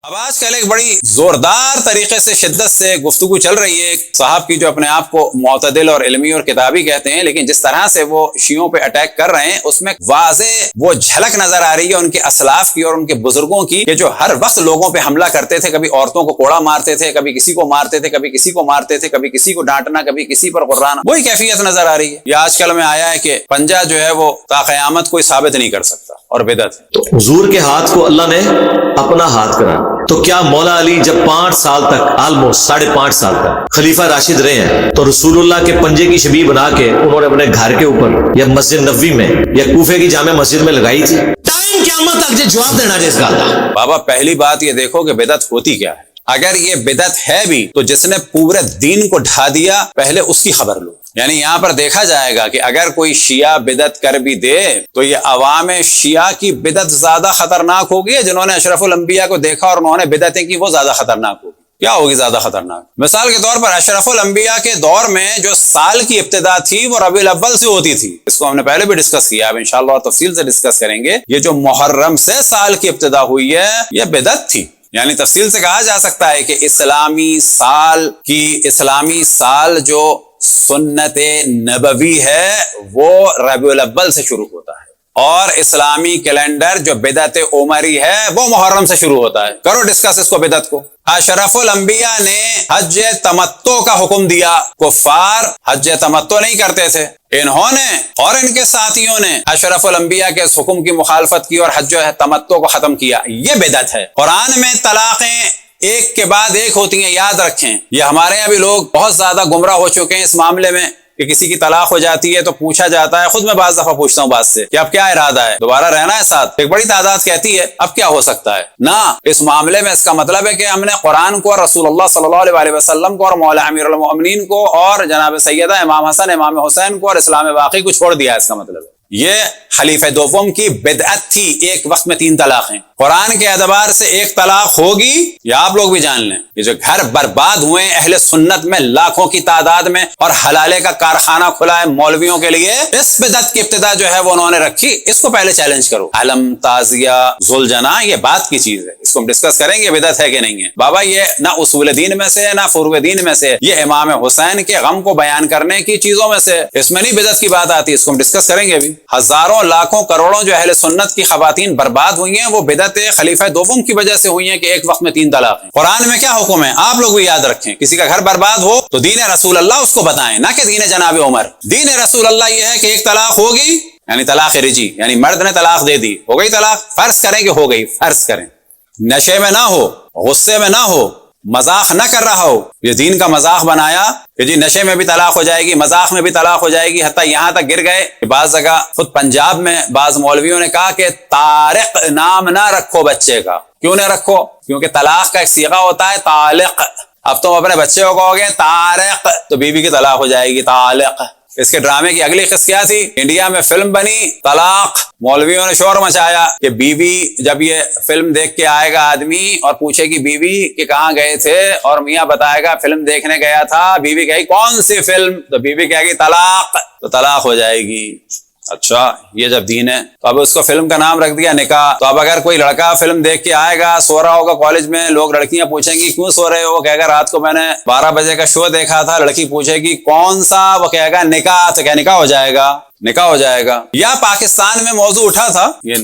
اب آج کل ایک بڑی زوردار طریقے سے شدت سے گفتگو چل رہی ہے صاحب کی جو اپنے آپ کو معتدل اور علمی اور کتابی کہتے ہیں، لیکن جس طرح سے وہ شیعوں پہ اٹیک کر رہے ہیں اس میں واضح وہ جھلک نظر آ رہی ہے ان کے اسلاف کی اور ان کے بزرگوں کی، کہ جو ہر وقت لوگوں پہ حملہ کرتے تھے، کبھی عورتوں کو کوڑا مارتے تھے، کبھی کسی کو مارتے تھے، کبھی کسی کو مارتے تھے، کبھی کسی کو ڈانٹنا، کبھی کسی پر غرانا، وہی کیفیت نظر آ رہی ہے۔ یہ آج کل میں آیا ہے کہ پنجہ جو ہے وہ تا قیامت کوئی ثابت نہیں کر سکتا اور بدعت ہے۔ تو حضور کے ہاتھ کو اللہ نے اپنا ہاتھ کرا، تو کیا مولا علی جب 5 سال تک آلموسٹ 5.5 سال تک خلیفہ راشد رہے ہیں تو رسول اللہ کے پنجے کی شبیہ بنا کے انہوں نے اپنے گھر کے اوپر یا مسجد نبوی میں یا کوفے کی جامع مسجد میں لگائی تھی؟ ٹائم قیامت تک جواب دینا جس گل دا۔ بابا پہلی بات یہ دیکھو کہ بدعت ہوتی کیا ہے۔ اگر یہ بدعت ہے بھی تو جس نے پورے دین کو ڈھا دیا پہلے اس کی خبر لو۔ یعنی یہاں پر دیکھا جائے گا کہ اگر کوئی شیعہ بدعت کر بھی دے تو یہ عوام شیعہ کی بدعت زیادہ خطرناک ہوگی، جنہوں نے اشرف الانبیاء کو دیکھا اور انہوں نے بدعتیں کی وہ زیادہ خطرناک ہوگی۔ کیا ہوگی زیادہ خطرناک؟ مثال کے طور پر اشرف الانبیاء کے دور میں جو سال کی ابتدا تھی وہ ربیع الاول سے ہوتی تھی، اس کو ہم نے پہلے بھی ڈسکس کیا، اب انشاءاللہ تفصیل سے ڈسکس کریں گے۔ یہ جو محرم سے سال کی ابتدا ہوئی ہے یہ بدعت تھی، یعنی تفصیل سے کہا جا سکتا ہے کہ اسلامی سال جو سنت نبوی ہے وہ ربیع الاول سے شروع ہوتا ہے، اور اسلامی کیلنڈر جو بدعت عمری ہے وہ محرم سے شروع ہوتا ہے۔ کرو ڈسکس اس کو، بدعت کو۔ اشرف الانبیاء نے حج تمتع کا حکم دیا، کفار حج تمتع نہیں کرتے تھے، انہوں نے اور ان کے ساتھیوں نے اشرف الانبیاء کے اس حکم کی مخالفت کی اور حج تمتع کو ختم کیا، یہ بدعت ہے۔ قرآن میں طلاقیں ایک کے بعد ایک ہوتی ہیں، یاد رکھیں۔ یہ ہمارے یہاں بھی لوگ بہت زیادہ گمراہ ہو چکے ہیں اس معاملے میں کہ کسی کی طلاق ہو جاتی ہے تو پوچھا جاتا ہے، خود میں بعض دفعہ پوچھتا ہوں بات سے کہ اب کیا ارادہ ہے، دوبارہ رہنا ہے ساتھ؟ ایک بڑی تعداد کہتی ہے اب کیا ہو سکتا ہے؟ نہ، اس معاملے میں اس کا مطلب ہے کہ ہم نے قرآن کو اور رسول اللہ صلی اللہ علیہ وسلم کو اور مولا امیر المؤمنین کو اور جناب سیدہ امام حسن امام حسین کو اور اسلام باقی کو چھوڑ دیا ہے، اس کا مطلب ہے۔ یہ خلیفہ دوم کی بدعت تھی، ایک وقت میں 3 طلاقیں۔ قرآن کے اعتبار سے ایک طلاق ہوگی، یا آپ لوگ بھی جان لیں، یہ جو گھر برباد ہوئے اہل سنت میں لاکھوں کی تعداد میں اور حلالے کا کارخانہ کھلا ہے مولویوں کے لیے، اس بدعت کی ابتدا جو ہے وہ انہوں نے رکھی، اس کو پہلے چیلنج کرو۔ علم، تعزیہ، ذوالجناح، یہ بات کی چیز ہے، اس کو ہم ڈسکس کریں گے بدعت ہے کہ نہیں ہے۔ بابا یہ نہ اصول دین میں سے نہ فروع دین میں سے، یہ امام حسین کے غم کو بیان کرنے کی چیزوں میں سے، اس میں نہیں بدعت کی بات آتی، اس کو ہم ڈسکس کریں گے ابھی۔ ہزاروں لاکھوں کروڑوں جو اہل سنت کی خواتین برباد ہوئی ہیں وہ بدعت خلیفہ دوم کی وجہ سے ہوئی ہیں کہ ایک وقت میں 3 طلاق ہیں۔ قرآن میں کیا حکم ہے آپ لوگ بھی یاد رکھیں، کسی کا گھر برباد ہو تو دین رسول اللہ اس کو بتائیں، نہ کہ دین جناب عمر۔ دین رسول اللہ یہ ہے کہ ایک طلاق ہوگی، یعنی طلاق رجی، یعنی مرد نے طلاق دے دی، ہو گئی طلاق، فرض کریں کہ ہو گئی، فرض کریں، نشے میں نہ ہو، غصے میں نہ ہو، مذاق نہ کر رہا ہو، یہ دین کا مذاق بنایا کہ جی نشے میں بھی طلاق ہو جائے گی، مذاق میں بھی طلاق ہو جائے گی، حتیٰ یہاں تک گر گئے کہ بعض جگہ خود پنجاب میں بعض مولویوں نے کہا کہ طارق نام نہ رکھو بچے کا۔ کیوں نہ رکھو؟ کیونکہ طلاق کا ایک صیغہ ہوتا ہے طالق۔ اب تم اپنے بچے کو کہو گے طارق تو بیوی کی طلاق ہو جائے گی، طالق۔ اس کے ڈرامے کی اگلی قسط کیا تھی؟ انڈیا میں فلم بنی طلاق، مولویوں نے شور مچایا کہ بیوی جب یہ فلم دیکھ کے آئے گا آدمی اور پوچھے گی بیوی کہ کہاں گئے تھے، اور میاں بتائے گا فلم دیکھنے گیا تھا، بیوی کہے گی کون سی فلم، تو بیوی کہے گی طلاق، تو طلاق ہو جائے گی۔ اچھا یہ جب دین ہے تو اب اس کو فلم کا نام رکھ دیا نکاح۔ تو اب اگر کوئی لڑکا فلم دیکھ کے آئے گا، سو رہا ہوگا کالج میں، لوگ لڑکیاں پوچھیں گی کیوں سو رہے ہو، وہ کہے گا رات کو میں نے 12 بجے کا شو دیکھا تھا، لڑکی پوچھے گی کون سا، وہ کہے گا نکاح، تو کیا نکاح ہو جائے گا، نکاح ہو جائے گا۔ یا پاکستان میں موضوع اٹھا تھا، یہ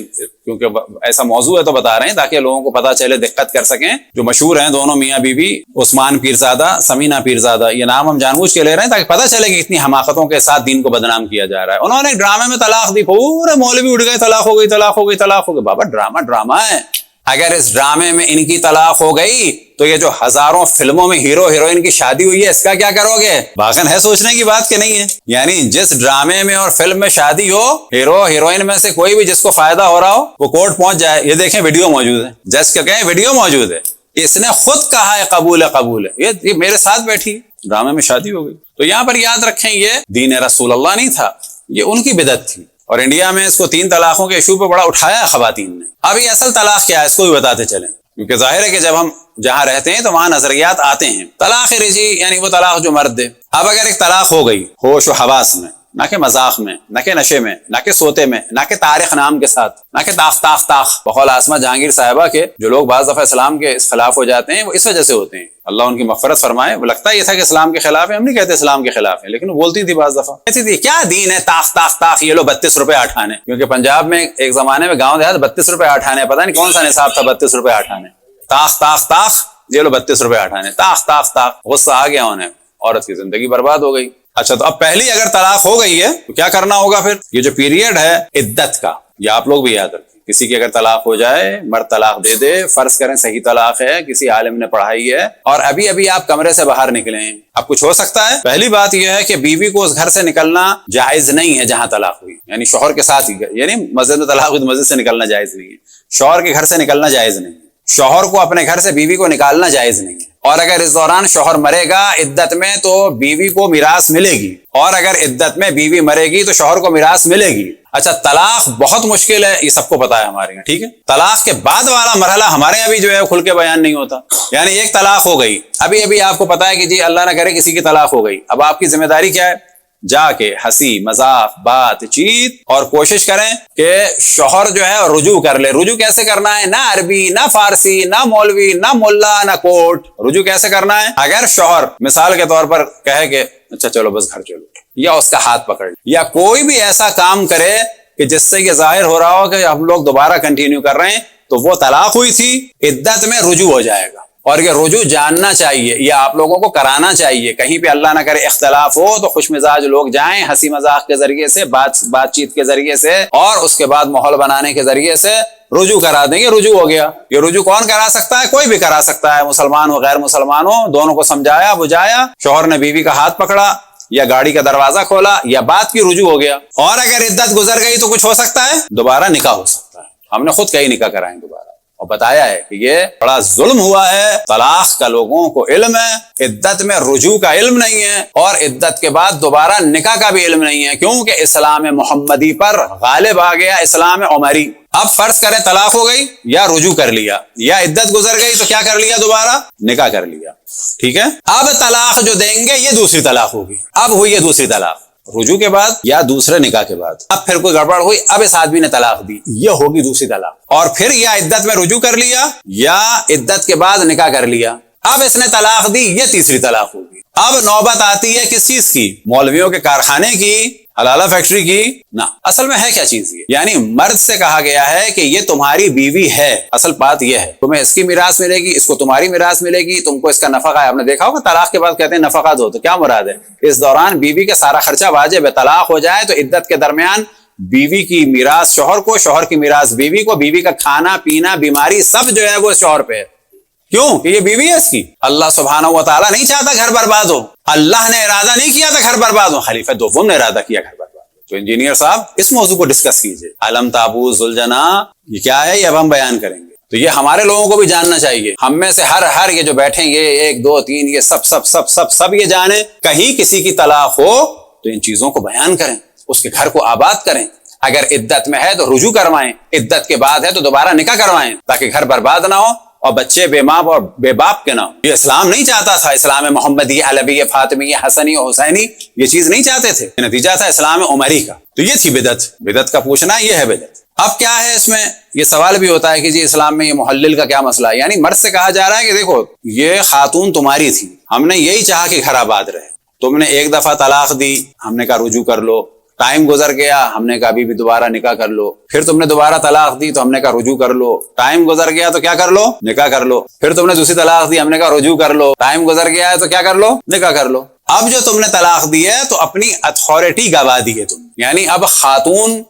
کیونکہ ایسا موضوع ہے تو بتا رہے ہیں تاکہ لوگوں کو پتہ چلے، دقت کر سکیں، جو مشہور ہیں دونوں میاں بیوی، عثمان پیرزادہ، سمینہ پیرزادہ، یہ نام ہم جان بوجھ کے لے رہے ہیں تاکہ پتہ چلے کہ اتنی حماقتوں کے ساتھ دین کو بدنام کیا جا رہا ہے۔ انہوں نے ڈرامے میں طلاق دی، پورے مولوی اٹھ گئے، طلاق ہو گئی، طلاق ہو گئی، طلاق ہو گئی۔ بابا ڈرامہ ہے۔ اگر اس ڈرامے میں ان کی طلاق ہو گئی تو یہ جو ہزاروں فلموں میں ہیرو ہیروئن کی شادی ہوئی ہے اس کا کیا کرو گے؟ واقعا ہے سوچنے کی بات کہ نہیں ہے؟ یعنی جس ڈرامے میں اور فلم میں شادی ہو، ہیرو ہیروئن میں سے کوئی بھی جس کو فائدہ ہو رہا ہو وہ کورٹ پہنچ جائے، یہ دیکھیں ویڈیو موجود ہے، جج کے کہیں ویڈیو موجود ہے، اس نے خود کہا ہے قبول ہے، یہ میرے ساتھ بیٹھی، ڈرامے میں شادی ہو گئی۔ تو یہاں پر یاد رکھیں یہ دین رسول اللہ نہیں تھا، یہ ان کی بدعت تھی، اور انڈیا میں اس کو 3 طلاقوں کے ایشو پہ بڑا اٹھایا ہے خواتین نے۔ اب یہ اصل طلاق کیا ہے اس کو بھی بتاتے چلیں، کیونکہ ظاہر ہے کہ جب ہم جہاں رہتے ہیں تو وہاں نظریات آتے ہیں۔ طلاق رجی یعنی وہ طلاق جو مرد دے۔ اب اگر ایک طلاق ہو گئی ہوش و حواس میں، نہ کہ مذاق میں، نہ کہ نشے میں، نہ کہ سوتے میں، نہ کہ تاریخ نام کے ساتھ، نہ کہ تاخ بقول آسمہ جہانگیر صاحبہ کے جو لوگ بعض دفعہ اسلام کے خلاف ہو جاتے ہیں وہ اس وجہ سے ہوتے ہیں، اللہ ان کی مغفرت فرمائے. وہ لگتا یہ تھا کہ اسلام کے خلاف ہے، ہم نہیں کہتے اسلام کے خلاف ہے، لیکن وہ بولتی تھی بعض دفعہ، کہتی تھی کیا دین ہے، تاخ یہ لو 32 روپے آٹھانے. کیونکہ پنجاب میں ایک زمانے میں گاؤں دیہات 32 روپے آٹھانے، پتہ نہیں کون سا نصاب تھا 32 روپے آٹھانے. تاخ یہ لو 32 روپے آٹھانے، تاخ. غصہ آ گیا انہیں، عورت کی زندگی برباد ہو گئی. اچھا تو اب پہلی اگر طلاق ہو گئی ہے تو کیا کرنا ہوگا پھر؟ یہ جو پیریڈ ہے عدت کا، یہ آپ لوگ بھی یاد رکھیں. کسی کی اگر طلاق ہو جائے، مرد طلاق دے دے، فرض کریں صحیح طلاق ہے، کسی عالم نے پڑھائی ہے، اور ابھی آپ کمرے سے باہر نکلیں، اب کچھ ہو سکتا ہے. پہلی بات یہ ہے کہ بیوی کو اس گھر سے نکلنا جائز نہیں ہے جہاں طلاق ہوئی، یعنی شوہر کے ساتھ ہی، یعنی مسجد میں طلاق ہوئی تو مسجد سے نکلنا جائز نہیں ہے، شوہر کے گھر سے نکلنا جائز نہیں ہے، شوہر کو اپنے گھر سے بیوی کو نکالنا جائز نہیں ہے. اور اگر اس دوران شوہر مرے گا عدت میں تو بیوی کو میراث ملے گی، اور اگر عدت میں بیوی مرے گی تو شوہر کو میراث ملے گی. اچھا طلاق بہت مشکل ہے، یہ سب کو پتا ہے ہمارے یہاں، ٹھیک ہے. طلاق کے بعد والا مرحلہ ہمارے یہاں بھی جو ہے کھل کے بیان نہیں ہوتا. یعنی ایک طلاق ہو گئی، ابھی آپ کو پتا ہے کہ جی اللہ نہ کرے کسی کی طلاق ہو گئی، اب آپ کی ذمہ داری کیا ہے؟ جا کے ہنسی مذاق بات چیت اور کوشش کریں کہ شوہر جو ہے رجوع کر لے. رجوع کیسے کرنا ہے؟ نہ عربی، نہ فارسی، نہ مولوی، نہ ملا، نہ کوٹ. رجوع کیسے کرنا ہے؟ اگر شوہر مثال کے طور پر کہے کہ اچھا چلو بس گھر چلو، یا اس کا ہاتھ پکڑ لے، یا کوئی بھی ایسا کام کرے کہ جس سے یہ ظاہر ہو رہا ہو کہ ہم لوگ دوبارہ کنٹینیو کر رہے ہیں، تو وہ طلاق ہوئی تھی، عدت میں رجوع ہو جائے گا. اور یہ رجوع جاننا چاہیے، یہ آپ لوگوں کو کرانا چاہیے. کہیں پہ اللہ نہ کرے اختلاف ہو تو خوش مزاج لوگ جائیں، ہنسی مذاق کے ذریعے سے، بات چیت کے ذریعے سے، اور اس کے بعد ماحول بنانے کے ذریعے سے رجوع کرا دیں. یہ رجوع ہو گیا. یہ رجوع کون کرا سکتا ہے؟ کوئی بھی کرا سکتا ہے، مسلمان ہو غیر مسلمان ہو، دونوں کو سمجھایا بجھایا، شوہر نے بیوی کا ہاتھ پکڑا یا گاڑی کا دروازہ کھولا یا بات کی، رجوع ہو گیا. اور اگر عدت گزر گئی تو کچھ ہو سکتا ہے، دوبارہ نکاح ہو سکتا ہے. ہم نے خود کئی نکاح کرائیں دوبارہ، اور بتایا ہے کہ یہ بڑا ظلم ہوا ہے. طلاق کا لوگوں کو علم ہے، عدت میں رجوع کا علم نہیں ہے، اور عدت کے بعد دوبارہ نکاح کا بھی علم نہیں ہے، کیونکہ اسلام محمدی پر غالب آ گیا اسلام عمری. اب فرض کریں طلاق ہو گئی یا رجوع کر لیا یا عدت گزر گئی تو کیا کر لیا؟ دوبارہ نکاح کر لیا، ٹھیک ہے. اب طلاق جو دیں گے یہ دوسری طلاق ہوگی. اب ہوئی ہے دوسری طلاق رجوع کے بعد یا دوسرے نکاح کے بعد. اب پھر کوئی گڑبڑ ہوئی، اب اس آدمی نے طلاق دی، یہ ہوگی دوسری طلاق. اور پھر یا عدت میں رجوع کر لیا یا عدت کے بعد نکاح کر لیا، اب اس نے طلاق دی، یہ تیسری طلاق ہوگی. اب نوبت آتی ہے کس چیز کی؟ مولویوں کے کارخانے کی، حلالہ فیکٹری کی؟ نہ. اصل میں ہے کیا چیز یہ؟ یعنی مرد سے کہا گیا ہے کہ یہ تمہاری بیوی ہے، اصل بات یہ ہے، تمہیں اس کی میراث ملے گی، اس کو تمہاری میراث ملے گی، تم کو اس کا نفقہ ہے. آپ نے دیکھا ہوگا طلاق کے بعد کہتے ہیں نفقہ دو، تو کیا مراد ہے؟ اس دوران بیوی کا سارا خرچہ واجب ہے. طلاق ہو جائے تو عدت کے درمیان بیوی کی میراث شوہر کو، شوہر کی میراث بیوی کو، بیوی کا کھانا پینا بیماری سب جو ہے وہ شوہر پہ ہے. کیوں کہ یہ بیوی ہے اس کی. اللہ سبحانہ و تعالیٰ نہیں چاہتا گھر برباد ہو، اللہ نے ارادہ نہیں کیا تھا گھر برباد ہو، خلیفہ دوم نے ارادہ کیا گھر برباد ہو. تو انجینئر صاحب اس موضوع کو ڈسکس کیجئے. علم تابوت ذوالجنا یہ کیا ہے، یہ اب ہم بیان کریں گے. تو یہ ہمارے لوگوں کو بھی جاننا چاہیے. ہم میں سے ہر یہ جو بیٹھیں گے 1 2 3 یہ سب یہ جانیں. کہیں کسی کی طلاق ہو تو ان چیزوں کو بیان کریں، اس کے گھر کو آباد کریں. اگر عدت میں ہے تو رجوع کروائیں، عدت کے بعد ہے تو دوبارہ نکاح کروائیں، تاکہ گھر برباد نہ ہو اور بچے بے ماں اور بے باپ کے نہ ہو. یہ اسلام نہیں چاہتا تھا. اسلام محمدی، علوی، فاطمی، حسنی اور حسینی یہ چیز نہیں چاہتے تھے. نتیجہ تھا اسلام عمری کا. تو یہ تھی بدعت. بدعت کا پوچھنا یہ ہے بدعت. اب کیا ہے اس میں؟ یہ سوال بھی ہوتا ہے کہ جی اسلام میں یہ محلل کا کیا مسئلہ ہے؟ یعنی مرد سے کہا جا رہا ہے کہ دیکھو یہ خاتون تمہاری تھی، ہم نے یہی چاہا کہ گھر آباد رہے. تم نے ایک دفعہ طلاق دی، ہم نے کہا رجوع کر لو. ٹائم گزر گیا، ہم نے کہا ابھی بھی دوبارہ نکاح کر لو. پھر تم نے دوبارہ طلاق دی تو ہم نے کہا رجوع کر لو. ٹائم گزر گیا تو کیا کر لو؟ نکاح کر لو. پھر تم نے دوسری طلاق دی، ہم نے کہا رجوع کر لو. ٹائم گزر گیا ہے تو کیا کر لو؟ نکاح کر لو. اب جو تم نے طلاق دی ہے تو اپنی اتھارٹی گوا دی ہے تم. یعنی اب خاتون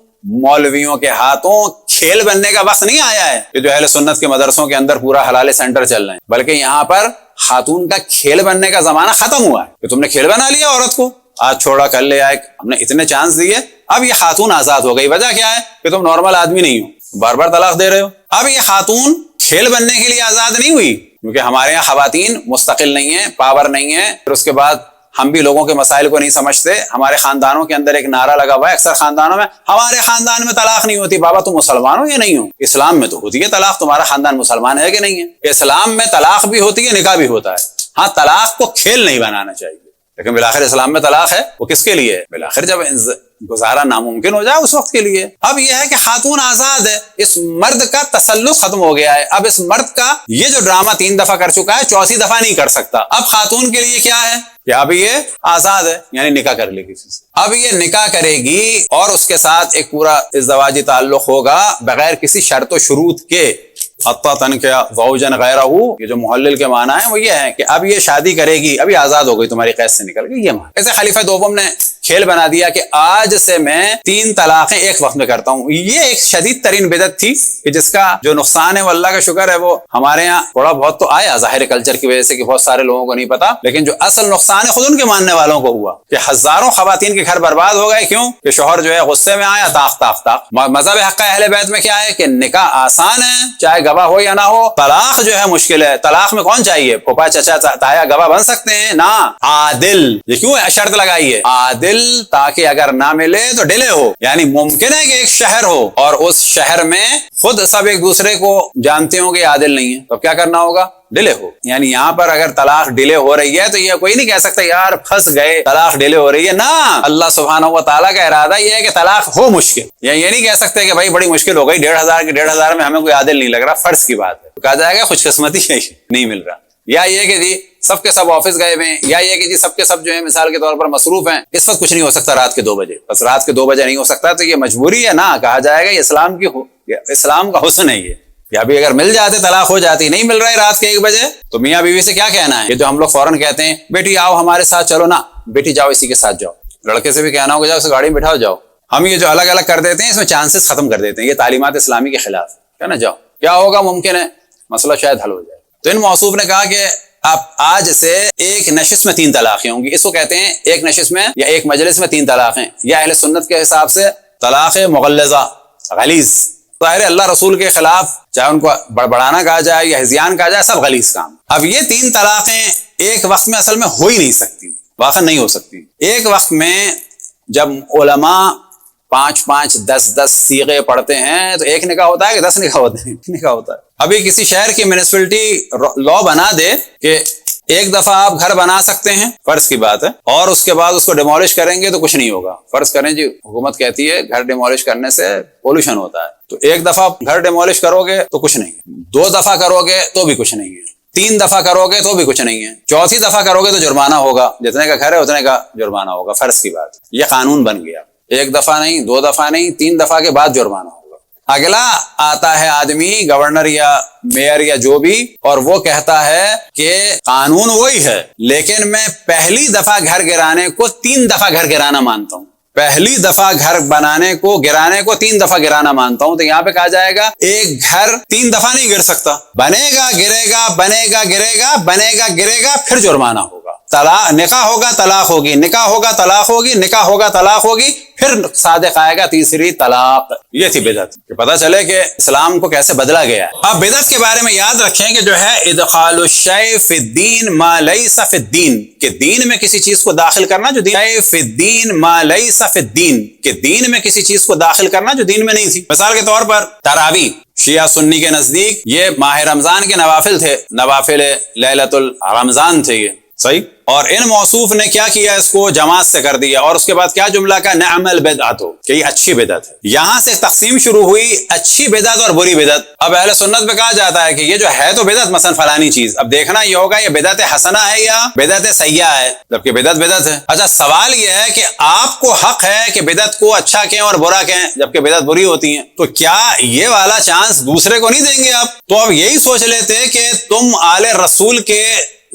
مولویوں کے ہاتھوں کھیل بننے کا وقت نہیں آیا ہے کہ جو اہل سنت کے مدرسوں کے اندر پورا حلال سینٹر چل رہے ہیں، بلکہ یہاں پر خاتون کا کھیل بننے کا زمانہ ختم ہوا ہے کہ تم نے کھیل بنا لیا عورت کو. آج چھوڑا کل لے آئے، ہم نے اتنے چانس دیے، اب یہ خاتون آزاد ہو گئی. وجہ کیا ہے؟ کہ تم نارمل آدمی نہیں ہو، بار بار طلاق دے رہے ہو. اب یہ خاتون کھیل بننے کے لیے آزاد نہیں ہوئی، کیونکہ ہمارے یہاں خواتین مستقل نہیں ہیں، پاور نہیں ہے. پھر اس کے بعد ہم بھی لوگوں کے مسائل کو نہیں سمجھتے. ہمارے خاندانوں کے اندر ایک نعرہ لگا ہوا ہے اکثر خاندانوں میں، ہمارے خاندان میں طلاق نہیں ہوتی. بابا تم مسلمان ہو یا نہیں ہو؟ اسلام میں تو ہوتی ہے طلاق. تمہارا خاندان مسلمان ہے کہ نہیں ہے؟ اسلام میں طلاق بھی ہوتی ہے، نکاح بھی ہوتا ہے. ہاں طلاق کو کھیل نہیں بنانا چاہیے. لیکن بالآخر اسلام میں طلاق ہے وہ کس کے لیے؟ بالآخر جب گزارا ناممکن ہو جائے اس وقت کے لیے. اب یہ ہے کہ خاتون آزاد ہے, اس مرد کا تسلط ختم ہو گیا ہے. اب اس مرد کا یہ جو ڈرامہ 3 دفعہ کر چکا ہے, 4تھی دفعہ نہیں کر سکتا. اب خاتون کے لیے کیا ہے کہ اب یہ آزاد ہے, یعنی نکاح کر لے کسی سے. اب یہ نکاح کرے گی اور اس کے ساتھ ایک پورا ازدواجی تعلق ہوگا بغیر کسی شرط و شروط کے. حتی تنکح زوجا غیرہ, یہ جو محلل کے معنی ہیں وہ یہ ہے کہ اب یہ شادی کرے گی, ابھی آزاد ہو گئی, تمہاری قید سے نکل گئی, یہ معنی. ایسے خلیفہ دوم نے کھیل بنا دیا کہ آج سے میں 3 طلاقیں ایک وقت میں کرتا ہوں. یہ ایک شدید ترین بدعت تھی کہ جس کا جو نقصان ہے وہ اللہ کا شکر ہے وہ ہمارے ہاں تھوڑا بہت تو آیا ظاہر کلچر کی وجہ سے کہ بہت سارے لوگوں کو نہیں پتا, لیکن جو اصل نقصان ہے خود ان کے ماننے والوں کو ہوا کہ ہزاروں خواتین کے گھر برباد ہو گئے. کیوں کہ شوہر جو ہے غصے میں آیا, طاق طاق طاق. مذہب حق اہل بیت میں کیا ہے کہ نکاح آسان ہے چاہے گواہ ہو یا نہ ہو, طلاق جو ہے مشکل ہے. طلاق میں کون چاہیے؟ پھوپھا چچا تایا گواہ بن سکتے ہیں نا. عادل, یہ کیوں شرط لگائی ہے عادل, تاکہ اگر نہ ملے تو ڈیلے ہو. یعنی ممکن ہے کہ ایک شہر ہو اور اس شہر میں خود سب ایک دوسرے کو جانتے ہوں کہ عادل نہیں ہے, تو کیا کرنا ہوگا؟ ڈیلے ہو. یعنی یہاں پر اگر طلاق ڈیلے ہو رہی ہے تو یہ کوئی نہیں کہہ سکتا یار پھنس گئے طلاق ڈیلے ہو رہی ہے. نا, اللہ سبحانہ و تعالیٰ کا ارادہ یہ ہے کہ طلاق ہو مشکل. یہ نہیں کہہ سکتے کہ بھائی بڑی مشکل ہو گئی, 1,500 کے 1,500 میں ہمیں کوئی عادل نہیں لگ رہا, فرض کی بات ہے, تو کہا جائے گا خوش قسمتی ہے نہیں مل رہا. یا یہ کہ جی سب کے سب آفس گئے ہوئے ہیں, یا یہ کہ جی سب کے سب جو ہے مثال کے طور پر مصروف ہیں, اس وقت کچھ نہیں ہو سکتا رات کے 2 بجے, بس رات کے 2 بجے نہیں ہو سکتا, تو یہ مجبوری ہے نا. کہا جائے گا یہ اسلام کا حسن ہے یہ. یا بھی اگر مل جاتے طلاق ہو جاتی, نہیں مل رہا ہے رات کے 1 بجے, تو میاں بیوی سے کیا کہنا ہے؟ یہ جو ہم لوگ فوراً کہتے ہیں بیٹی آؤ ہمارے ساتھ چلو نا, بیٹی جاؤ اسی کے ساتھ جاؤ. لڑکے سے بھی کہنا ہوگا جاؤ اسے گاڑی میں بٹھاؤ جاؤ. ہم یہ جو الگ الگ کر دیتے ہیں اس میں چانسز ختم کر دیتے ہیں, یہ تعلیمات اسلامی کے خلاف ہے نا. جاؤ, کیا ہوگا, ممکن ہے مسئلہ شاید حل ہو جائے. تو ان موصوف نے کہا کہ آپ آج سے ایک نشست میں 3 طلاقیں ہوں گی. اس کو کہتے ہیں ایک نشست میں یا ایک مجلس میں 3 طلاقیں, یا اہل سنت کے حساب سے طلاق مغلظہ غلیظ. ظاہر اللہ رسول کے خلاف, چاہے ان کو بڑبڑانا کہا جائے یا ہذیان کہا جائے, سب غلیظ کام. اب یہ 3 طلاقیں ایک وقت میں اصل میں ہو ہی نہیں سکتی, واقع نہیں ہو سکتی. ایک وقت میں جب علماء 5-5 10-10 صیغے پڑھتے ہیں تو ایک نکاح ہوتا ہے کہ 10 نکاح ہوتے ہیں؟ نکاح ہوتا ہے. ابھی کسی شہر کی میونسپلٹی لا بنا دے کہ ایک دفعہ آپ گھر بنا سکتے ہیں, فرض کی بات ہے, اور اس کے بعد اس کو ڈیمولش کریں گے تو کچھ نہیں ہوگا. فرض کریں جی حکومت کہتی ہے گھر ڈیمولش کرنے سے پولوشن ہوتا ہے, تو ایک دفعہ گھر ڈیمولش کرو گے تو کچھ نہیں, 2 دفعہ کرو گے تو بھی کچھ نہیں ہے, 3 دفعہ کرو گے تو بھی کچھ نہیں ہے, 4تھی دفعہ کرو گے تو جرمانہ ہوگا, جتنے کا گھر ہے اتنے کا جرمانہ ہوگا. فرض کی بات, یہ قانون بن گیا. 1 دفعہ نہیں, 2 دفعہ نہیں, 3 دفعہ کے بعد جرمانہ ہوگا. اگلا آتا ہے آدمی گورنر یا میئر یا جو بھی, اور وہ کہتا ہے کہ قانون وہی ہے لیکن میں پہلی دفعہ گھر گرانے کو 3 دفعہ گھر گرانا مانتا ہوں, پہلی دفعہ گھر بنانے کو گرانے کو 3 دفعہ گرانا مانتا ہوں. تو یہاں پہ کہا جائے گا ایک گھر 3 دفعہ نہیں گر سکتا, بنے گا گرے گا, بنے گا گرے گا, بنے گا گرے گا, پھر جرمانہ ہوگا. طلاق, نکاح ہوگا طلاق ہوگی, نکاح ہوگا طلاق ہوگی, نکاح ہوگا طلاق ہوگی, پھر صادق آئے گا 3ری طلاق. یہ تھی بدعت, کہ پتہ چلے کہ اسلام کو کیسے بدلا گیا ہے. اب بدعت کے بارے میں یاد رکھیں کہ جو ہے ادخال الشیء فی الدین ما لیس فی الدین, کہ دین میں کسی چیز کو داخل کرنا جو دین فی الدین ما لیس فی الدین, کہ دین میں کسی چیز کو داخل کرنا جو دین میں نہیں تھی. مثال کے طور پر تراویح شیعہ سنی کے نزدیک یہ ماہ رمضان کے نوافل تھے, نوافل لیلۃ الرمضان تھے یہ, صحیح. اور ان موصوف نے کیا کیا, اس کو جماعت سے کر دیا, اور اس کے بعد کیا جملہ کا نعم البدعۃ, کہ یہ اچھی بدعت ہے. یہاں سے تقسیم شروع ہوئی اچھی بدعت اور بری بدعت. اب اہل سنت میں کہا جاتا ہے کہ یہ جو ہے تو بدعت, مثلا فلانی چیز, اب دیکھنا یہ ہوگا یہ بدعت حسنہ ہے یا بدعت سیئہ ہے, جبکہ بدعت بدعت ہے. اچھا سوال یہ ہے کہ آپ کو حق ہے کہ بدعت کو اچھا کہیں اور برا کہیں, جبکہ بدعت بری ہوتی ہیں, تو کیا یہ والا چانس دوسرے کو نہیں دیں گے آپ؟ تو اب یہی سوچ لیتے کہ تم آل رسول کے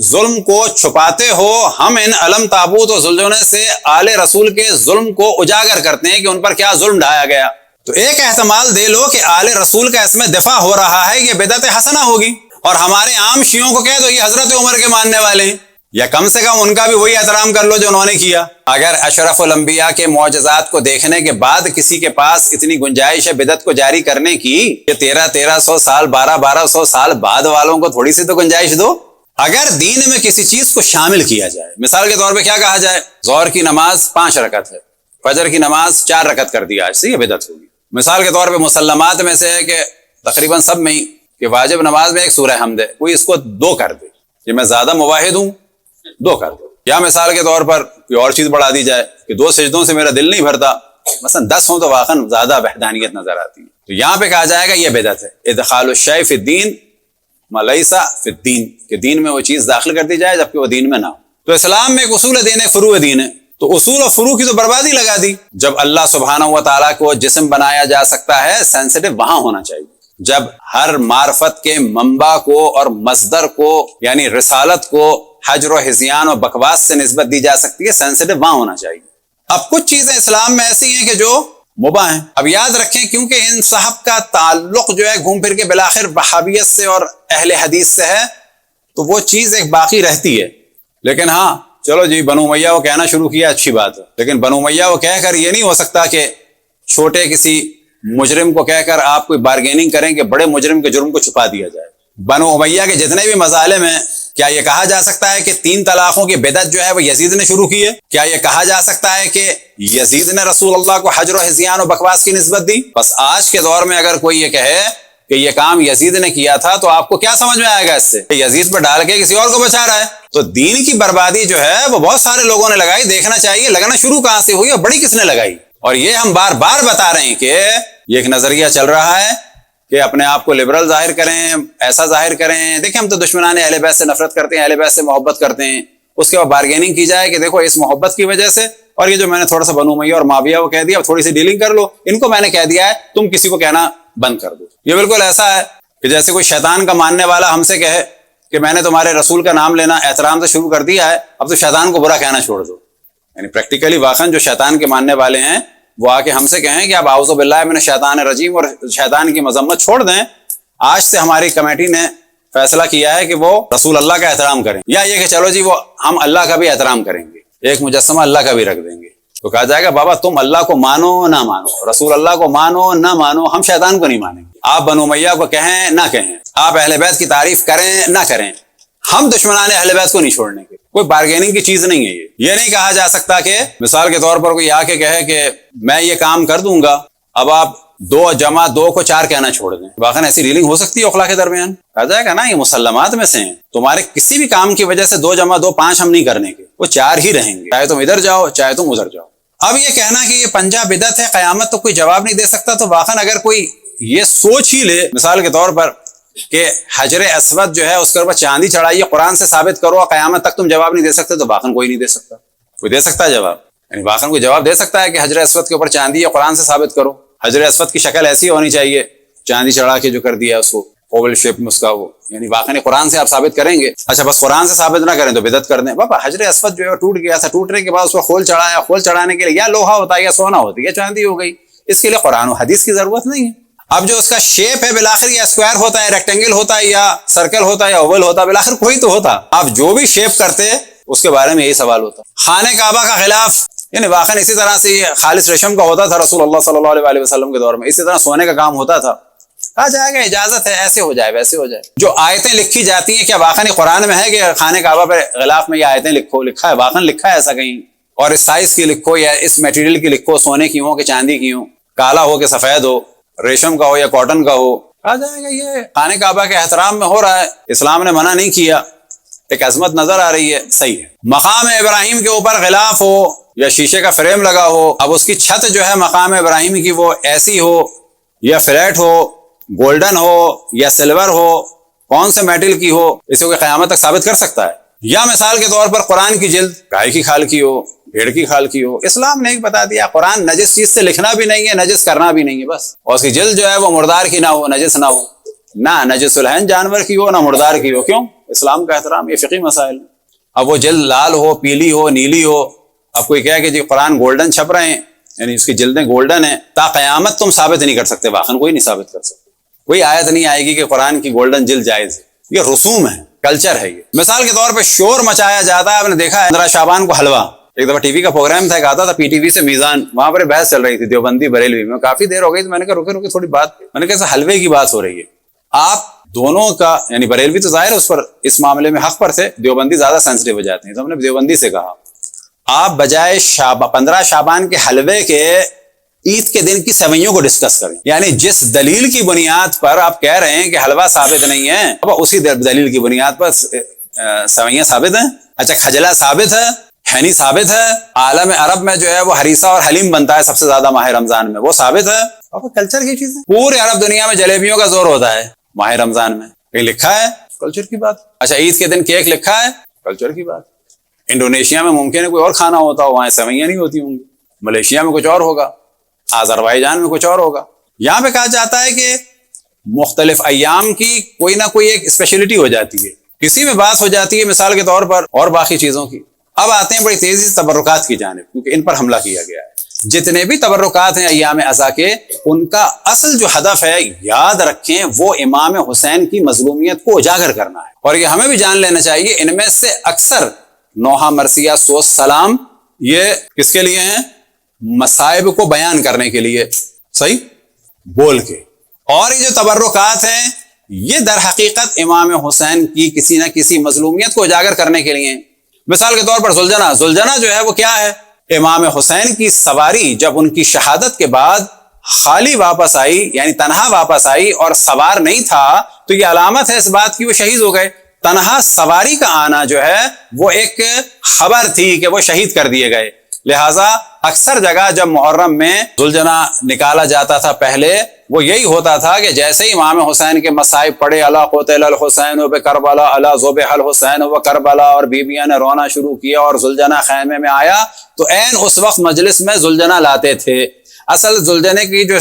ظلم کو چھپاتے ہو, ہم ان علم تابوت و زلزلے سے آل رسول کے ظلم کو اجاگر کرتے ہیں کہ ان پر کیا ظلم ڈھایا گیا. تو ایک احتمال دے لو کہ آل رسول کا اس میں دفاع ہو رہا ہے, یہ بدعت حسنہ ہوگی, اور ہمارے عام شیعوں کو کہہ دو یہ حضرت عمر کے ماننے والے ہیں, یا کم سے کم ان کا بھی وہی احترام کر لو جو انہوں نے کیا. اگر اشرف الانبیاء کے معجزات کو دیکھنے کے بعد کسی کے پاس اتنی گنجائش ہے بدعت کو جاری کرنے کی کہ 1300 سال 1200 سال بعد والوں کو تھوڑی سی تو گنجائش دو. اگر دین میں کسی چیز کو شامل کیا جائے, مثال کے طور پہ کیا کہا جائے, ظہر کی نماز 5 رکعت ہے, فجر کی نماز 4 رکعت کر دیا, اس سے یہ بدعت ہوگی. مثال کے طور پہ مسلمات میں سے ہے کہ تقریباً سب میں ہی کہ واجب نماز میں ایک سورہ حمد ہے, کوئی اس کو 2 کر دے, کہ میں زیادہ مواحد ہوں 2 کر دے, یا مثال کے طور پر کوئی اور چیز بڑھا دی جائے کہ 2 سجدوں سے میرا دل نہیں بھرتا، مثلا 10 ہوں تو واقعا زیادہ وحدانیت نظر آتی ہے. تو یہاں پہ کہا جائے گا یہ بدعت ہے، ادخال الشیء فی الدین ما لیس فی الدین، کہ دین میں وہ چیز داخل کر دی جائے جبکہ وہ دین میں نہ ہو. تو اسلام میں ایک اصول دین ہے، فروع دین ہے. تو اصول اور فروع کی تو بربادی لگا دی. جب اللہ سبحانہ و تعالیٰ کو جسم بنایا جا سکتا ہے، سینسٹیو وہاں ہونا چاہیے. جب ہر معرفت کے منبع کو اور مصدر کو یعنی رسالت کو حجر و ہذیان و بکواس سے نسبت دی جا سکتی ہے، سینسٹیو وہاں ہونا چاہیے. اب کچھ چیزیں اسلام میں ایسی ہیں کہ جو مباح ہیں. اب یاد رکھیں کیونکہ ان صاحب کا تعلق جو ہے گھوم پھر کے بالآخر وہابیت سے اور اہل حدیث سے ہے، تو وہ چیز ایک باقی رہتی ہے. لیکن ہاں چلو جی بنو امیہ کو کہنا شروع کیا، اچھی بات ہے، لیکن بنو امیہ کو کہہ کر یہ نہیں ہو سکتا کہ چھوٹے کسی مجرم کو کہہ کر آپ کوئی بارگیننگ کریں کہ بڑے مجرم کے جرم کو چھپا دیا جائے. بنو امیہ کے جتنے بھی مظالم ہیں، کیا یہ کہا جا سکتا ہے کہ 3 طلاقوں کی بدعت جو ہے وہ یزید نے شروع کی ہے؟ کیا یہ کہا جا سکتا ہے کہ یزید نے رسول اللہ کو حجر و ہذیان و بکواس کی نسبت دی؟ بس آج کے دور میں اگر کوئی یہ کہے کہ یہ کام یزید نے کیا تھا تو آپ کو کیا سمجھ میں آئے گا اس سے؟ یزید پر ڈال کے کسی اور کو بچا رہا ہے. تو دین کی بربادی جو ہے وہ بہت سارے لوگوں نے لگائی. دیکھنا چاہیے لگنا شروع کہاں سے ہوئی اور بڑی کس نے لگائی. اور یہ ہم بار بار بتا رہے ہیں کہ یہ ایک نظریہ چل رہا ہے کہ اپنے آپ کو لبرل ظاہر کریں، ایسا ظاہر کریں. دیکھیں ہم تو دشمنان اہل بیت سے نفرت کرتے ہیں، اہل بیت سے محبت کرتے ہیں. اس کے بعد بارگیننگ کی جائے کہ دیکھو اس محبت کی وجہ سے، اور یہ جو میں نے تھوڑا سا بنو امیہ اور معاویہ کو کہہ دیا، اب تھوڑی سی ڈیلنگ کر لو، ان کو میں نے کہہ دیا ہے تم کسی کو کہنا بند کر دو. یہ بالکل ایسا ہے کہ جیسے کوئی شیطان کا ماننے والا ہم سے کہے کہ میں نے تمہارے رسول کا نام لینا احترام سے شروع کر دیا ہے، اب تو شیطان کو برا کہنا چھوڑ دو. یعنی پریکٹیکلی واقعاً جو شیطان کے ماننے والے ہیں وہ آ کے ہم سے کہیں کہ آپ اعوذ باللہ من الشیطان الرجیم اور شیطان کی مذمت چھوڑ دیں. آج سے ہماری کمیٹی نے فیصلہ کیا ہے کہ وہ رسول اللہ کا احترام کریں، یا یہ کہ چلو جی وہ ہم اللہ کا بھی احترام کریں گے، ایک مجسمہ اللہ کا بھی رکھ دیں گے. تو کہا جائے گا بابا تم اللہ کو مانو نہ مانو، رسول اللہ کو مانو نہ مانو، ہم شیطان کو نہیں مانیں گے. آپ بنو امیہ کو کہیں نہ کہیں، آپ اہل بیت کی تعریف کریں نہ کریں، ہم دشمنان اہل بیت کو نہیں چھوڑنے کے. کوئی بارگیننگ کی چیز نہیں ہے. یہ نہیں کہا جا سکتا کہ مثال کے طور پر کوئی آ کے کہے کہ میں یہ کام کر دوں گا، اب آپ 2 جمع 2 کو 4 کہنا چھوڑ دیں. واقعا ایسی ڈیلنگ ہو سکتی ہے اخلاق کے درمیان؟ کہا جائے گا نا یہ مسلمات میں سے ہیں. تمہارے کسی بھی کام کی وجہ سے 2 جمع 2 5 ہم نہیں کرنے کے، وہ 4 ہی رہیں گے، چاہے تم ادھر جاؤ چاہے تم ادھر جاؤ. اب یہ کہنا کہ یہ پنجہ بدعت ہے، قیامت تو کوئی جواب نہیں دے سکتا. تو واقعا اگر کوئی یہ سوچ ہی لے مثال کے طور پر کہ حجر اسود جو ہے اس کے اوپر چاندی چڑھائیے، قرآن سے ثابت کرو، قیامت تک تم جواب نہیں دے سکتے، تو واقعا کوئی نہیں دے سکتا. کوئی دے سکتا ہے جواب؟ یعنی واقعا کوئی جواب دے سکتا ہے کہ حجر اسود کے اوپر چاندی ہے، قرآن سے ثابت کرو. حجر اسود کی شکل ایسی ہونی چاہیے، چاندی چڑھا کے جو کر دیا اس کو اوول شیپ میں اس کا، وہ یعنی واقعی قرآن سے آپ ثابت کریں گے. اچھا بس قرآن سے ثابت نہ کریں تو بدعت کر دیں. بابا حجر اسود جو ہے ٹوٹ گیا تھا، ٹوٹنے کے بعد اس کو خول چڑھایا، خول چڑھانے کے لیے یا لوہا ہوتا ہے یا سونا ہوتی ہے، چاندی ہو گئی، اس کے لیے قرآن و حدیث کی ضرورت نہیں ہے. اب جو اس کا شیپ ہے بالآخر یا اسکوائر ہوتا ہے، ریکٹینگل ہوتا ہے یا سرکل ہوتا ہے یا اوول ہوتا ہے، بالآخر کوئی تو ہوتا. آپ جو بھی شیپ کرتے اس کے بارے میں یہی سوال ہوتا. خانہ کعبہ کا خلاف یعنی واقعا اسی طرح سے یہ خالص ریشم کا ہوتا تھا رسول اللہ صلی اللہ علیہ وسلم کے دور میں، اسی طرح سونے کا کام ہوتا تھا. کہا جائے گا اجازت ہے، ایسے ہو جائے ویسے ہو جائے. جو آیتیں لکھی جاتی ہیں کیا واقعا قرآن میں ہے کہ خانہ کعبہ پہ غلاف میں یہ آیتیں لکھا ہے؟ واقعا لکھا ہے ایسا کہیں؟ اور اس سائز کی لکھو یا اس میٹیریل کی لکھو، سونے کی ہو کہ چاندی کی ہو، کالا ہو کہ سفید ہو، ریشم کا ہو یا کاٹن کا ہو. کہا جائے گا یہ خانہ کعبہ کے احترام میں ہو رہا ہے، اسلام نے منع نہیں کیا، ایک عظمت نظر آ رہی ہے، صحیح ہے. مقام ابراہیم کے اوپر غلاف ہو یا شیشے کا فریم لگا ہو، اب اس کی چھت جو ہے مقام ابراہیم کی وہ ایسی ہو یا فلیٹ ہو، گولڈن ہو یا سلور ہو، کون سے میٹل کی ہو، اسے کوئی قیامت تک ثابت کر سکتا ہے؟ یا مثال کے طور پر قرآن کی جلد گائے کی کھال کی ہو، بھیڑ کی کھال کی ہو، اسلام نے ایک بتا دیا قرآن نجس چیز سے لکھنا بھی نہیں ہے، نجس کرنا بھی نہیں ہے بس. اور اس کی جلد جو ہے وہ مردار کی نہ ہو، نجس نہ ہو، نہ نجس العین جانور کی ہو نہ مردار کی ہو. کیوں؟ اسلام کا احترام. یہ فقہی مسائل. اب وہ جلد لال ہو، پیلی ہو، نیلی ہو، اب کوئی کہے کہ جی قرآن گولڈن چھپ رہے ہیں یعنی اس کی جلدیں گولڈن ہیں، تا قیامت تم ثابت نہیں کر سکتے، واقعا کوئی نہیں ثابت کر سکتے. کوئی آیت نہیں آئے گی کہ قرآن کی گولڈن جلد جائز ہے. یہ رسوم ہے، کلچر ہے. یہ مثال کے طور پہ شور مچایا جاتا ہے. آپ نے دیکھا ہے 15 شعبان کو حلوہ، ایک دفعہ ٹی وی کا پروگرام تھا، ایک آتا تھا پی ٹی وی سے میزان، وہاں پر بحث چل رہی تھی دیوبندی بریلوی میں. کافی دیر ہو گئی تو میں نے کہا رکے تھوڑی بات، میں نے کہا حلوے کی بات ہو رہی ہے. آپ دونوں کا یعنی بریلوی تو ظاہر اس پر اس معاملے میں حق پر تھے، دیوبندی زیادہ سینسٹیو ہو جاتے ہیں، تو ہم نے دیوبندی سے کہا آپ بجائے 15 شعبان کے حلوے کے عید کے دن کی سوئیوں کو ڈسکس کریں. یعنی جس دلیل کی بنیاد پر آپ کہہ رہے ہیں کہ حلوہ ثابت نہیں ہے، اب اسی دلیل کی بنیاد پر سوئیاں ثابت ہیں. اچھا کھجلا ثابت ہے نہیں ثابت ہے؟ عالم عرب میں جو ہے وہ ہریسہ اور حلیم بنتا ہے سب سے زیادہ ماہ رمضان میں، وہ ثابت ہے؟ اور کلچر کی چیز ہے، پورے عرب دنیا میں جلیبیوں کا زور ہوتا ہے ماہ رمضان میں، کہیں لکھا ہے؟ کلچر کی بات۔ اچھا عید کے دن کیک لکھا ہے؟ کلچر کی بات۔ انڈونیشیا میں ممکن ہے کوئی اور کھانا ہوتا ہو، وہاں سوئیاں نہیں ہوتی ہوں گی، ملیشیا میں کچھ اور ہوگا، آذربائیجان میں کچھ اور ہوگا۔ یہاں پہ کہا جاتا ہے کہ مختلف ایام کی کوئی نہ کوئی ایک اسپیشلٹی ہو جاتی ہے، کسی میں بات ہو جاتی ہے مثال کے طور پر، اور باقی چیزوں کی۔ اب آتے ہیں بڑی تیزی سے تبرکات کی جانب، کیونکہ ان پر حملہ کیا گیا ہے۔ جتنے بھی تبرکات ہیں ایام عزا کے، ان کا اصل جو ہدف ہے یاد رکھیں وہ امام حسین کی مظلومیت کو اجاگر کرنا ہے، اور یہ ہمیں بھی جان لینا چاہیے ان میں سے اکثر نوحہ مرثیہ سوس سلام یہ کس کے لیے ہیں؟ مصائب کو بیان کرنے کے لیے، صحیح بول کے، اور یہ جو تبرکات ہیں یہ در حقیقت امام حسین کی کسی نہ کسی مظلومیت کو اجاگر کرنے کے لیے ہیں۔ مثال کے طور پر زلجنہ جو ہے وہ کیا ہے؟ امام حسین کی سواری جب ان کی شہادت کے بعد خالی واپس آئی، یعنی تنہا واپس آئی اور سوار نہیں تھا، تو یہ علامت ہے اس بات کی وہ شہید ہو گئے۔ تنہا سواری کا آنا جو ہے وہ ایک خبر تھی کہ وہ شہید کر دیے گئے۔ لہٰذا اکثر جگہ جب محرم میں زلجنہ نکالا جاتا تھا پہلے، وہ یہی ہوتا تھا کہ جیسے ہی امام حسین کے مصائب پڑے، الا قتل الحسین بکربلا الا ذبح الحسین بکربلا، اور بیویاں نے رونا شروع کیا اور زلجنہ خیمے میں آیا، تو عین اس وقت مجلس میں زلجنہ لاتے تھے۔ اصل زلجنے کی جو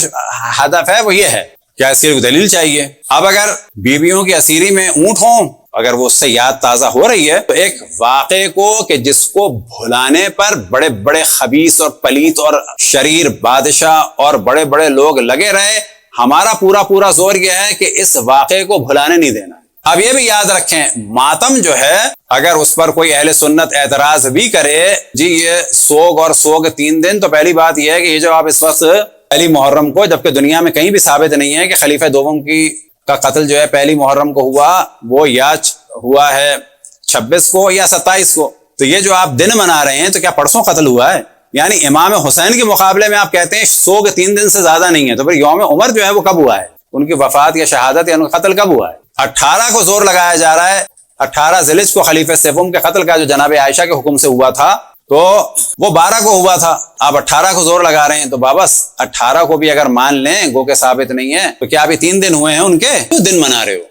ہدف ہے وہ یہ ہے، کیا اس کی دلیل چاہیے؟ اب اگر بیویوں کی اسیری میں اونٹ ہوں، اگر وہ اس سے یاد تازہ ہو رہی ہے، تو ایک واقعے کو کہ جس کو بھلانے پر بڑے بڑے خبیث اور پلیت اور شریر بادشاہ اور بڑے بڑے لوگ لگے رہے، ہمارا پورا زور یہ ہے کہ اس واقعے کو بھلانے نہیں دینا۔ اب یہ بھی یاد رکھیں، ماتم جو ہے اگر اس پر کوئی اہل سنت اعتراض بھی کرے، جی یہ سوگ اور سوگ 3 دن، تو پہلی بات یہ ہے کہ یہ جو آپ اس وقت پہلی محرم کو، جبکہ دنیا میں کہیں بھی ثابت نہیں ہے کہ خلیفہ دوم کا قتل جو ہے پہلی محرم کو ہوا، وہ یا ہوا ہے 26 کو یا 27 کو، تو یہ جو آپ دن منا رہے ہیں تو کیا پرسوں قتل ہوا ہے؟ یعنی امام حسین کے مقابلے میں آپ کہتے ہیں سوگ 3 دن سے زیادہ نہیں ہے، تو پھر یوم عمر جو ہے وہ کب ہوا ہے؟ ان کی وفات یا شہادت یا ان کا قتل کب ہوا ہے؟ 18 کو زور لگایا جا رہا ہے، 18 ذیلحجہ کو خلیفہ سوم کے قتل کا جو جناب عائشہ کے حکم سے ہوا تھا، تو وہ 12 کو ہوا تھا، آپ 18 کو زور لگا رہے ہیں، تو بابس 18 کو بھی اگر مان لیں گو کہ ثابت نہیں ہے، تو کیا ابھی 3 دن ہوئے ہیں ان کے؟ 2 دن منا رہے ہو،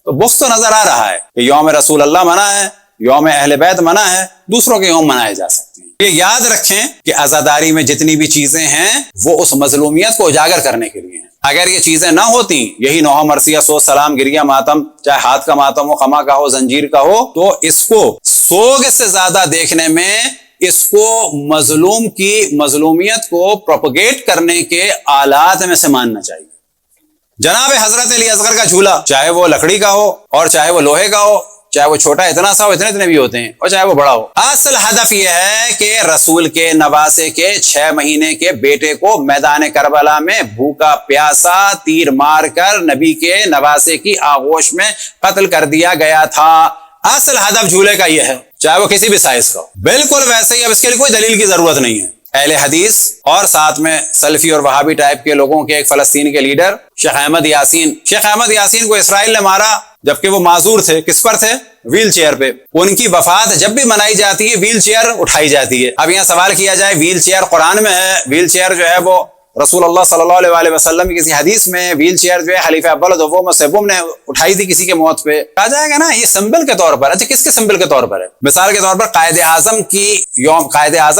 تو بغض تو نظر آ رہا ہے کہ یوم رسول اللہ منع ہے، یوم اہل بیت منع ہے، دوسروں کے یوم منائے جا سکتے ہیں۔ یہ یاد رکھیں کہ عزاداری میں جتنی بھی چیزیں ہیں وہ اس مظلومیت کو اجاگر کرنے کے لیے ہیں۔ اگر یہ چیزیں نہ ہوتی، یہی نوحہ مرثیہ سوز سلام گریہ ماتم، چاہے ہاتھ کا ماتم ہو، خما کا ہو، زنجیر کا ہو، تو اس کو سوگ سے زیادہ دیکھنے میں، اس کو مظلوم کی مظلومیت کو پروپگیٹ کرنے کے آلات میں سے ماننا چاہیے۔ جناب حضرت علی اصغر کا جھولا، چاہے وہ لکڑی کا ہو اور چاہے وہ لوہے کا ہو، چاہے وہ چھوٹا اتنا سا ہو، اتنے بھی ہوتے ہیں، اور چاہے وہ بڑا ہو، اصل ہدف یہ ہے کہ رسول کے نواسے کے 6 مہینے کے بیٹے کو میدان کربلا میں بھوکا پیاسا تیر مار کر نبی کے نواسے کی آغوش میں قتل کر دیا گیا تھا۔ اصل ہدف جھولے کا یہ ہے، چاہے وہ کسی بھی سائز کا ہو۔ بالکل ویسے ہی اب اس کے لیے کوئی دلیل کی ضرورت نہیں ہے۔ اہل حدیث اور ساتھ میں سلفی اور وہابی ٹائپ کے لوگوں کے ایک فلسطین کے لیڈر شیخ احمد یاسین کو اسرائیل نے مارا، جبکہ وہ معذور تھے۔ کس پر تھے؟ ویل چیئر پہ۔ ان کی وفات جب بھی منائی جاتی ہے ویل چیئر اٹھائی جاتی ہے۔ اب یہاں سوال کیا جائے، ویل چیئر قرآن میں ہے، ویل چیئر جو ہے وہ رسول اللہ صلی اللہ علیہ وسلم کی کسی حدیث میں ویل چیئر جو ہے خلیفہ اول و دوم و سوم نے اٹھائی تھی کسی کے موت پہ، کہا جائے گا نا یہ سمبل کے طور پر۔ اچھا کس کے سمبل کے طور پر ہے؟ مثال کے طور پر قائد اعظم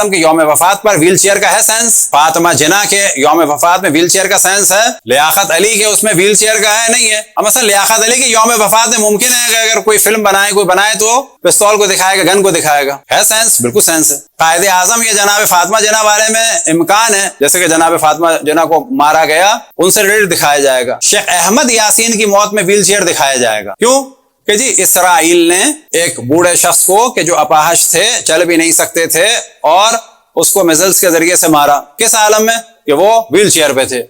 کے یوم وفات پر ویل چیئر کا ہے سینس، فاطمہ جناح کے یوم وفات میں ویل چیئر کا سینس ہے، لیاقت علی کے اس میں ویل چیئر کا ہے نہیں ہے۔ اب مثلا لیاقت علی کے یوم وفات میں ممکن ہے کہ اگر کوئی فلم کوئی بنائے تو پستول کو دکھائے گا، گن کو دکھائے گا، ہے سینس؟ بالکل سینس ہے۔ قائد اعظم یا جناب فاطمہ جناح بارے میں امکان ہے، جیسے کہ جناب فاطمہ جناح کو مارا گیا، ان سے ریلیٹڈ دکھایا جائے گا۔ شیخ احمد یاسین کی موت میں ویل چیئر دکھایا جائے گا، کیوں؟ کہ جی اسرائیل نے ایک بوڑھے شخص کو کہ جو اپاہج تھے، چل بھی نہیں سکتے تھے، اور اس کو میزلز کے ذریعے سے مارا۔ کس عالم میں؟ کہ وہ ویل چیئر پہ تھے۔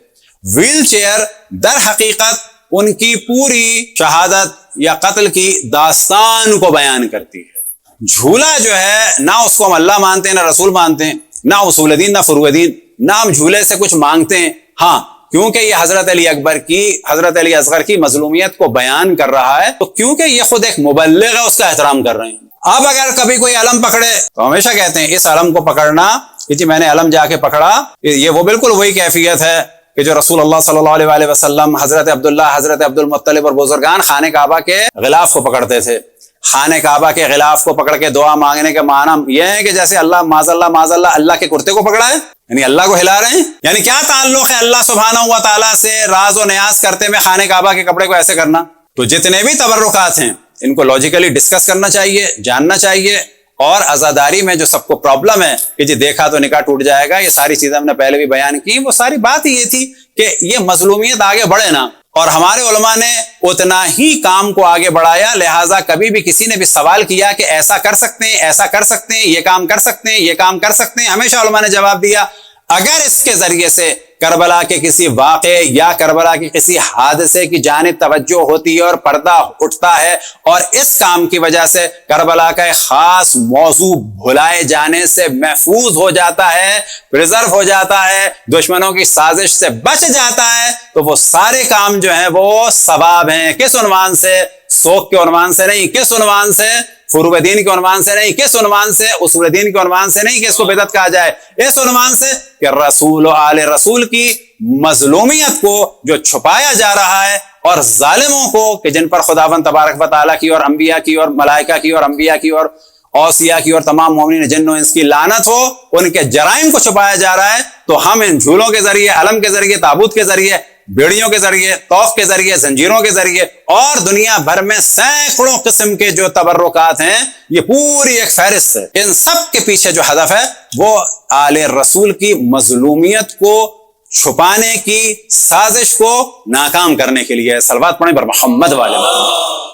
ویل چیئر در حقیقت ان کی پوری شہادت یا قتل کی داستان کو بیان کرتی ہے۔ جھولا جو ہے نہ اس کو ہم اللہ مانتے ہیں، نہ رسول مانتے ہیں، نہ اصول دین، نہ فروع دین، نہ ہم جھولے سے کچھ مانگتے ہیں۔ ہاں کیونکہ یہ حضرت علی اصغر کی مظلومیت کو بیان کر رہا ہے، تو کیونکہ یہ خود ایک مبلغ ہے اس کا احترام کر رہے ہیں۔ اب اگر کبھی کوئی علم پکڑے تو ہمیشہ کہتے ہیں اس علم کو پکڑنا کہ جی میں نے علم جا کے پکڑا، یہ وہ بالکل وہی کیفیت ہے کہ جو رسول اللہ صلی اللہ علیہ وآلہ وسلم، حضرت عبداللہ، حضرت عبد المطلب اور بزرگان خانہ کعبہ کے غلاف کو پکڑتے تھے۔ خانہ کعبہ کے غلاف کو پکڑ کے دعا مانگنے کا معنی یہ ہے کہ جیسے اللہ معاذ اللہ اللہ کے کرتے کو پکڑا ہے، یعنی اللہ کو ہلا رہے ہیں۔ یعنی کیا تعلق ہے اللہ سبحانہ و تعالیٰ سے راز و نیاز کرتے میں خانہ کعبہ کے کپڑے کو ایسے کرنا؟ تو جتنے بھی تبرکات ہیں ان کو لاجیکلی ڈسکس کرنا چاہیے، جاننا چاہیے۔ اور عزاداری میں جو سب کو پرابلم ہے کہ جی دیکھا تو نکاح ٹوٹ جائے گا، یہ ساری چیزیں ہم نے پہلے بھی بیان کی، وہ ساری بات ہی یہ تھی کہ یہ مظلومیت آگے بڑھے نا، اور ہمارے علماء نے اتنا ہی کام کو آگے بڑھایا۔ لہٰذا کبھی بھی کسی نے بھی سوال کیا کہ ایسا کر سکتے ہیں، ایسا کر سکتے ہیں، یہ کام کر سکتے ہیں، یہ کام کر سکتے ہیں، ہمیشہ علماء نے جواب دیا اگر اس کے ذریعے سے کربلا کے کسی واقعے یا کربلا کے کسی حادثے کی جانب توجہ ہوتی ہے اور پردہ اٹھتا ہے، اور اس کام کی وجہ سے کربلا کا ایک خاص موضوع بھلائے جانے سے محفوظ ہو جاتا ہے، پریزرو ہو جاتا ہے، دشمنوں کی سازش سے بچ جاتا ہے، تو وہ سارے کام جو ہیں وہ ثواب ہیں۔ کس عنوان سے؟ سوک کے عنوان سے نہیں، کس عنوان سے؟ فروغ دین کے عنوان سے نہیں، کس عنوان سے؟ اصول دین کے عنوان سے نہیں کہ اس کو بدعت کہا جائے، اس عنوان سے کہ رسول و آل رسول کی مظلومیت کو جو چھپایا جا رہا ہے، اور ظالموں کو کہ جن پر خداوند تبارک و تعالیٰ کی اور انبیاء کی اور ملائکہ کی اور انبیاء کی اور اوصیاء کی اور تمام مومنین جن و انس کی لعنت ہو، ان کے جرائم کو چھپایا جا رہا ہے۔ تو ہم ان جھولوں کے ذریعے، علم کے ذریعے، تابوت کے ذریعے، بیڑیوں کے ذریعے، طوف کے ذریعے، زنجیروں کے ذریعے اور دنیا بھر میں سینکڑوں قسم کے جو تبرکات ہیں، یہ پوری ایک فہرست ہے۔ ان سب کے پیچھے جو ہدف ہے وہ آل رسول کی مظلومیت کو چھپانے کی سازش کو ناکام کرنے کے لیے ہے۔ صلوات پڑھیں بر محمد والے